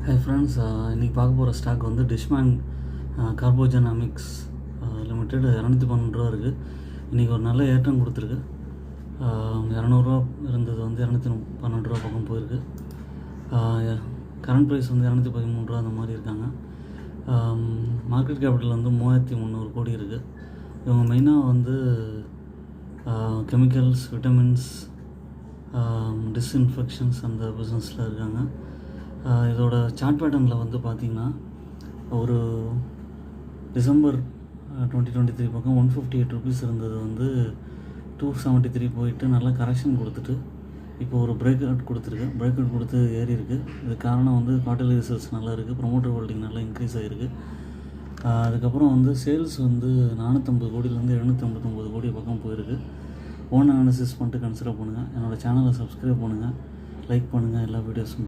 Hi friends, இன்றைக்கி பார்க்க போகிற ஸ்டாக் வந்து டிஷ்மேன் கார்போஜெனாமிக்ஸ் லிமிடெட் 212 ரூபா இருக்குது. இன்றைக்கி ஒரு நல்ல ஏற்றம் கொடுத்துருக்கு. 200 இருந்தது வந்து 212 ரூபா பக்கம் போயிருக்கு. கரண்ட் ப்ரைஸ் வந்து 213 ரூபா அந்த மாதிரி இருக்காங்க. மார்க்கெட் கேபிட்டல் வந்து 3300 கோடி இருக்குது. இவங்க மெயினாக வந்து கெமிக்கல்ஸ், விட்டமின்ஸ், டிஸ்இன்ஃபெக்ஷன்ஸ் அந்த பிஸ்னஸில் இருக்காங்க. இதோட சார்ட் பேட்டர்னில் வந்து பார்த்திங்கன்னா ஒரு டிசம்பர் 2023 பக்கம் 158 ருபீஸ் இருந்தது வந்து 273 போயிட்டு நல்லா கரெக்ஷன் கொடுத்துட்டு இப்போ ஒரு பிரேக் அவுட் கொடுத்துருக்கு. பிரேக் அவுட் கொடுத்து ஏறி இருக்குது. இது காரணம் வந்து குவார்ட்டர்லி ரிசல்ட்ஸ் நல்லா இருக்குது, ப்ரொமோட்டர் ஹோல்டிங் நல்லா இன்க்ரீஸ் ஆகிருக்கு. அதுக்கப்புறம் வந்து சேல்ஸ் வந்து 450 கோடியிலேருந்து 759 கோடி பக்கம் போயிருக்கு. ஓன் அனாலிசிஸ் பண்ணிட்டு கன்சிடர் பண்ணுங்கள். என்னோடய சேனலை சப்ஸ்கிரைப் பண்ணுங்கள், லைக் பண்ணுங்கள், எல்லா வீடியோஸும்